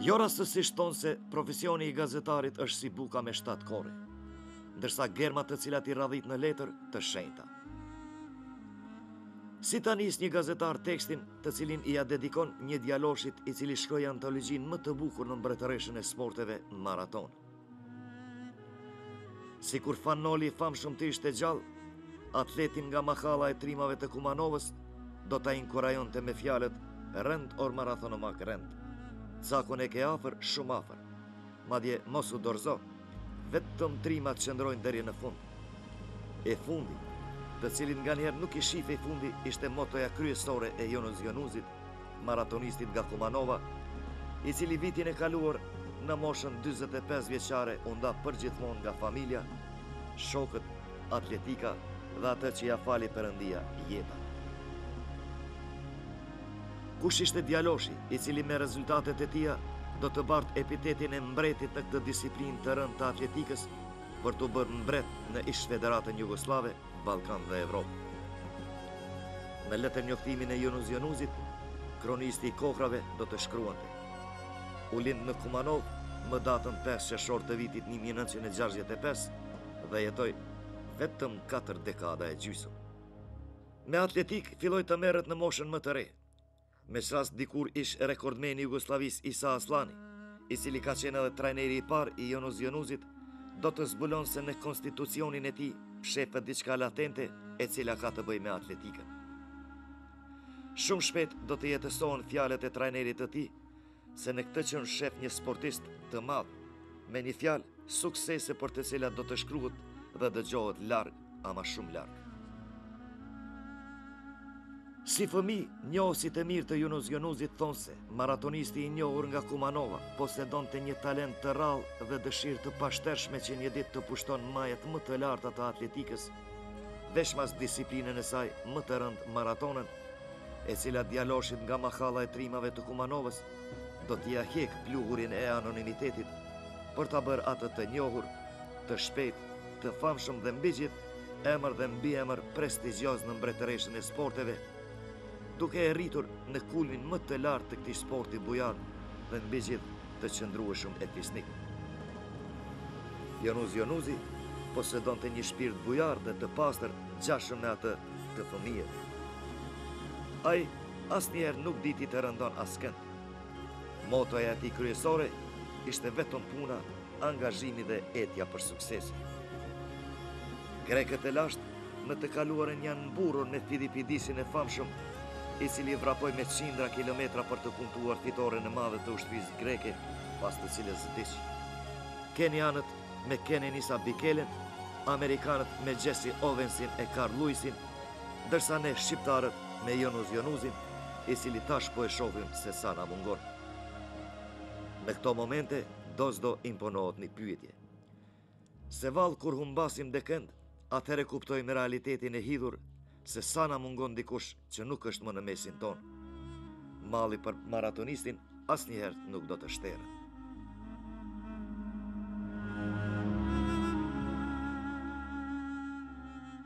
Jo rastësisht thonë se profesioni i gazetarit është si buka me 7 kore, ndërsa germat të cilat i radhit në letër të shenjta. Si ta nis një gazetar tekstin të cilin i a dedikon një djaloshit i cili shkroi antologjin më të bukur në mbretëreshën e sporteve maraton. Si kur Fanoli famshëm të ishte gjallë, atletin nga Makalla e Trimave të Kumanovës do ta inkurajonte me fjalët rend or marathonomak rend. Cakun e ke afër, shumë afër. Madje mos u dorzo, vetëm Trimat qëndrojnë deri në fund. E fundi, të cilin nga njerë nuk i shife i fundi, ishte motoja kryesore e Jonuz Jonuzit, maratonistit nga Kumanova, i cili vitin e kaluar në moshën 45 vjeçare u nda përgjithmonë nga familja, shokët, atletika dhe atë që ja fali Perëndia jeta. Kush ishte djaloshi i cili me rezultatet e tija do të bart epitetin e mbretit në këtë disiplinë të rënd të atletikës për të bërë mbret në ish Federatën Jugoslave, Ballkan dhe Evropë. Në letër njoftimin e Jonuz Jonuzit, kronisti i Kokrave do të shkruante: u lind në Kumanov më datën 5 qershor të vitit 1965 dhe jetoj vetëm 4 dekada e gjysmë. Me atletik filloi të merret në moshën më të re. Me rast dikur ish rekordmeni i Jugosllavis Isa Aslani, i cili ka qenë edhe trajneri i parë i Jonuz Jonuzit, do të zbulon se në konstitucionin e tij shefet diçka latente e cila ka të bëjë me atletikën. Shumë shpejt do të jetësohen fjalët e trajnerit të tij se në këtë qenë shef një sportist të madh, me një fjalë suksese për të cilat do të shkruhet dhe dëgjohet larg, ama shumë larg. Si fëmijë, njohësit e mirë të Jonuz Jonuzit thonë se maratonisti i njohur nga Kumanova posedonte një talent të rrallë dhe dëshirë të pashtershme që një ditë të pushton majet më të larta të atletikës, veçmas disiplinën e saj më të rëndë maratonën, e cila djaloshit nga Makalla e Trimave të Kumanovës do t'ia hjek pluhurin e anonimitetit për ta bërë atë të njohur, të shpejt, të famshëm dhe mbi gjithë emër dhe mbi emër prestigjioz në mbretëreshën e sporteve, duke e rritur në kulmin më të lartë të këtij sporti bujar dhe mbi gjithë të qëndrueshëm e fisnik. Jonuz Jonuzi posedonte një shpirt bujar dhe të pastër gjashëm me atë të fëmijëve. Ai asnjëherë nuk diti të rëndon askënd. Motoja e tij kryesore ishte vetëm puna, angazhimi dhe etja për suksesin. Grekët e lashtë në të kaluarën janë mburur me Filipidisin e famshëm, i cili vrapoi me qindra kilometra për të kumtuar fitoren e madhe të ushtrisë greke, pas të cilës vdiq. Kenianët me Kenenisa Bikelen, Amerikanët me Jesse Owensin e Carl Lewisin, ndërsa ne shqiptarët me Jonuz Jonuzin, i cili tash po e shohim se sa na mungon. Në këto momente, dozdo imponohet një pyetje. Se vallë kur humbasim dekënd, atëherë kuptojmë realitetin e hidhur se sa na mungon dikush që nuk është më në mesin ton. Malli për maratonistin asnjëherë nuk do të shterë.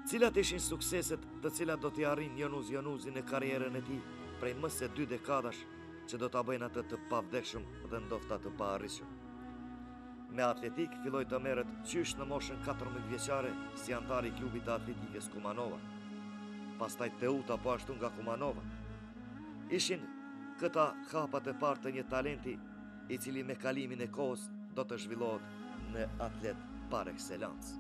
Cilat ishin sukseset të cilat do t'i arrin Jonuz Jonuzin në karrierën e tij prej më se 2 dekadash që do t'a bëjnë atë të pavdekshëm dhe ndofta të paarritshëm. Me atletik filloi të merret qysh në moshën 14 vjeçare si antar i klubit të atletikës Kumanova. Pastaj Teuta po ashtu nga Kumanova. Ishin këta hapat e parë të një talenti i cili me kalimin e kohës do të zhvillohet në atlet par excellence.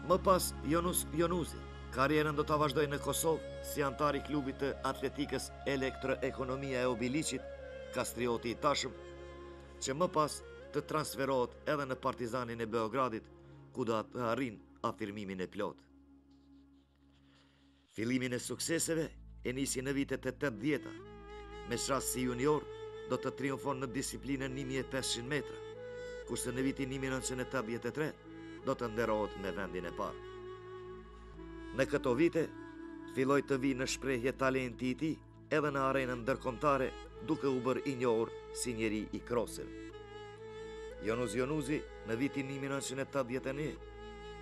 Më pas Jonuz Jonuzi karrierën do ta vazhdoi në Kosovë si antar i klubit të atletikës Elektroekonomia e Obiliqit, kastrioti i tashëm, që më pas të transferohet edhe në Partizanin e Beogradit, ku do të arrin afirmimin e plot. Fillimin e sukseseve e nisi në vitet e 80-ta, me rast si junior do të triumfon në disiplinën 1500 metra, kurse në vitin 1983 do të nderohet me vendin e parë. Në këto vite, filloi të vi në shprehje talenti i tij edhe në arenën ndërkombëtare, duke u bërë i njohur si njeri i kroseve. Jonuz Jonuzi në vitin 1981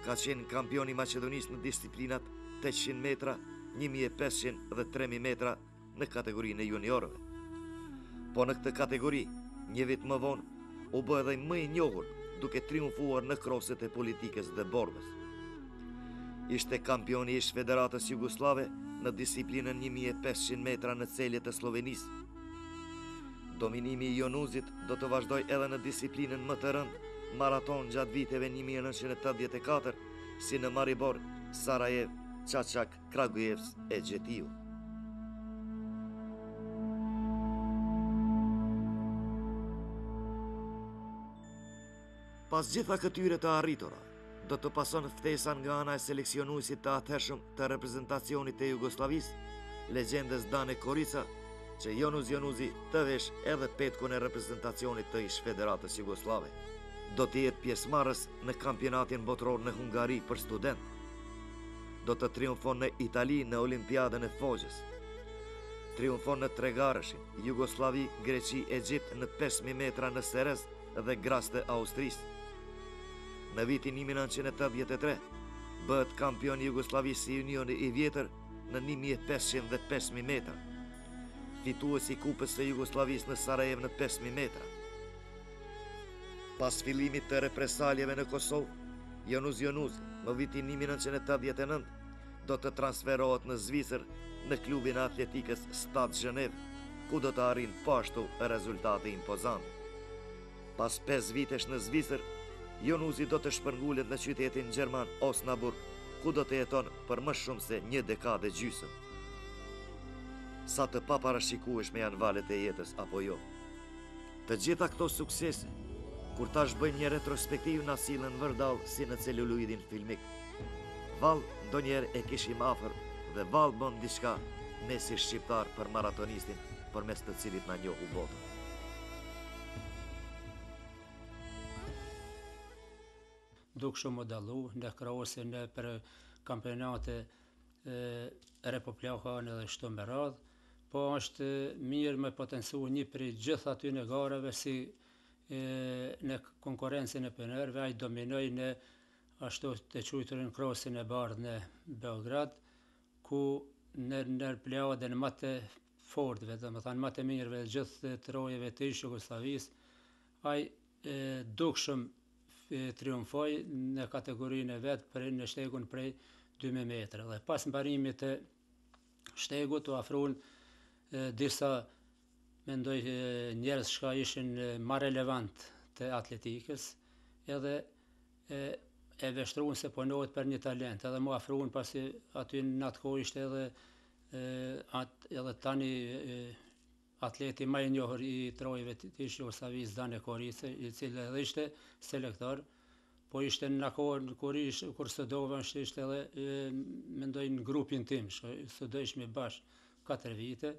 ka qenë kampion i Maqedonisë në disiplinat 800 metra 1500 dhe 3000 metra në kategorinë e juniorëve. Po në këtë kategori, një vit më vonë, u bë edhe më i njohur duke triumfuar në kroset e politikës dhe borbës. Ishte kampioni ish Federatës Jugoslave në disiplinën 1500 metra në celje të Slovenisë. Dominimi i Jonuzit do të vazhdoj edhe në disiplinën më të rëndë, maraton gjatë viteve 1984, si në Maribor, Sarajev, Çaçak, Kragujevc e Gjetiu. Pas gjitha këtyre të arritura, do të pason ftesa nga ana e seleksionuesit të atëhershëm të reprezentacionit të Jugosllavisë, legjendës Dane Korica, që Jonuzi të vesh edhe petkun e reprezentacionit të ish Federatës Jugoslave. Do të jetë pjesëmarrës në kampionatin botror në Hungari për student. Do të triumfon në Itali në Olimpiadën e Fogjës. Triumfon në tre garëshin, Jugoslavi, Greqi, Egjipt në 5000 metra në Serez dhe Gras të Austrisë. Në vitin 1983, bëhet kampion Jugoslavisë i Unioni i vjetër në 1500 dhe 5000 metra. Fituesi kupës së Jugoslavisë në Sarajev në 5000 metra. Pas fillimit të represaljeve në Kosovë, Jonuzi në vitin 1989 do të transferohet në Zvicër në klubin e atletikës Stade Genève, ku do të arrijë pashtu rezultate impozante. Pas 5 vitesh në Zvicër, Jonuzi do të shpërngullet në qytetin gjerman Osnaburg, ku do të jeton për më shumë se 1 dekadë gjysmë. Sa të paparashikueshme janë valet e jetës apo jo. Të gjitha këto suksese, kur tash bëjmë një retrospektiv, na sillen vërdall si në celuloidin filmik. Vallë ndonjëherë e kishim afër dhe vallë bën diçka me si shqiptar për maratonistin përmes të cilit na njohu botën. Duk shumë më dallu në krahase në për kampionate republikane edhe shto me radhë, po është mirë me potencu një prej gjithë aty në gareve si në konkurencën e pionërëve, ai dominoi në ashtu të quajturin krosin e bardhë në Beograd, ku në plejadën më të fortëve, domethënë më të mirëve të gjithë trojeve të Jugosllavisë, ai dukshëm triumfoi në kategorinë e vet për në shtegun prej 2000 metra. Dhe pas mbarimit të shtegut u afruan disa mendoj njerëz që ishin më relevant të atletikës, edhe e veshtruan se punohet për një talent, edhe mu afruan pasi aty në atë kohë ishte edhe tani atleti më i njohur i trojeve të Jugosllavisë, Dane Korica, i cili edhe ishte selektor, po ishte në kohën kur studova, ishte edhe mendoj në grupin tim, studojshmi bashkë 4 vite,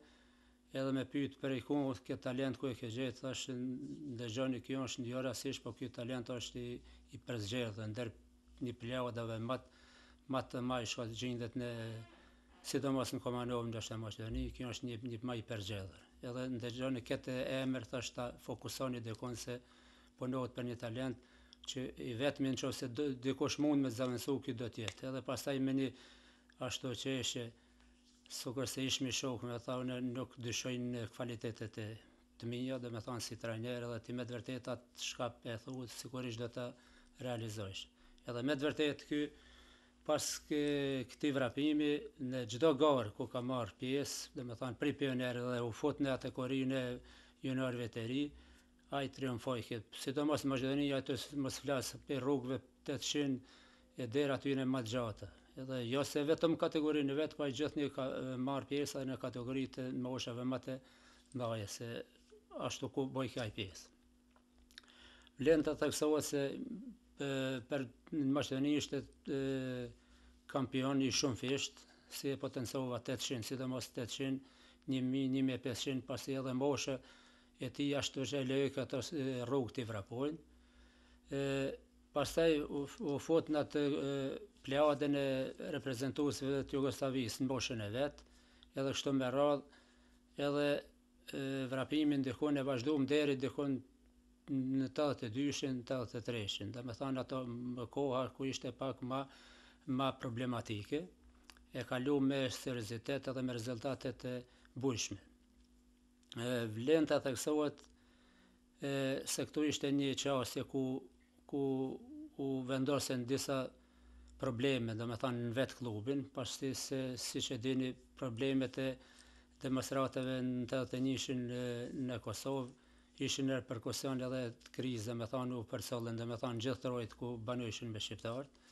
edhe me pyet për ku këtë talent ku e ke gjetë, thash dëgjoni kjo është një rastësisht, po ky talent është i përzgjedhur ndër një plejadave më të mëdha gjendet në sidomos në Komanovë, ndoshta Maqedoni, kjo është një më i përzgjedhur. Edhe ndëgjoni këtë emër, thash ta fokusoni dikon se punohet për një talent që i vetmi nëse dikush mund me zaventsu ky do të jetë. Edhe pastaj me një ashtu qeshje, sukur se ishmi shokë, me thonë nuk dyshojnë në kvalitetet të mia, dhe me thonë si trajner, edhe ti me të vërtet atë shkap e thuhet sigurisht do ta realizojsh. Edhe me të vërtet ky pas këtij vrapimi në çdo garë ku ka marrë pjesë, dhe me thonë pri pioner dhe u fut në kategorinë e juniorëve të ri, ai triumfoi këtë. Sidomos në Maqedoni, atë mos flas për rrugëve 800 e deri aty në më të gjata. Edhe jo se vetëm kategorinë vet, po ai gjithnjë ka marrë pjesë edhe në kategoritë të moshave më të mëdha, se ashtu ku boj kaj pjesë. Vlen të theksohet se për në Maqedoni ishte kampion i shumë fisht, si e potencova 800, sidomos 800, 1000, 1500, pasi edhe moshe e ti ashtu që e lejë këto rrugë t'i vrapojnë. Pastaj u fut në atë plejadën e reprezentuesve të Jugosllavisë në moshën e vet, edhe kështu me radhë, edhe vrapimin dikon e vazhduam deri dikon në 82-shin, 83-shin, dhe me thonë ato më koha ku ishte pak ma problematike, e kalu me seriozitet edhe me rezultate të bujshme. Vlen të theksohet se këtu ishte një qasje ku u vendosen disa probleme, do me thanë në vetë klubin, pashti se si që dini problemet e demonstratave në 81 në Kosovë ishin në reperkusion edhe të krize, me thanë u përsollën, do me thanë gjithë trojt ku banojshin me shqiptarët.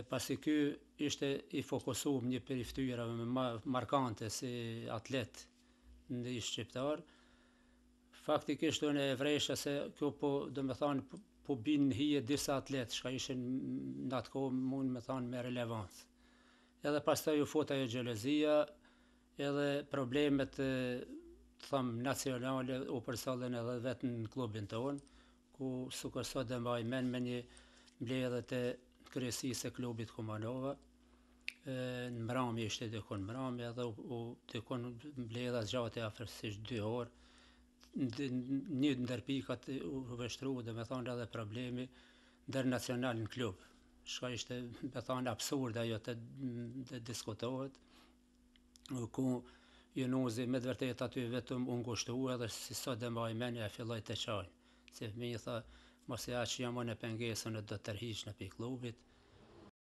Pasi ky ishte i fokusuar një për i ftyrave me markante si atlet në ish shqiptar, faktikisht unë e vresha se kjo do me thanë po bin në hije disa atlet, shka ishin në atë kohë mund me thanë me relevancë. Edhe pastaj u fut ajo xhelozia, edhe problemet nacionale u përsollën edhe vetë në klubin tonë, ku sukur sot dhe mbaj men me një mbledhje të kryesisë e klubit Kumanova, në mramje ishte dikon mramje, edhe dikon mbledhja zgjati afërsisht 2 orë, një ndër pikat u vështru, dhe me thonë edhe problemi ndër nacional në klub, shka ishte me thonë absurd ajo të diskutohet, ku Junuzi me të vërtet aty vetëm u ngushtu edhe si sot dhe mbaj menja e filloj të qaj, se mi tha mos e aq jam në pengesën e do të tërhiq në pi klubit,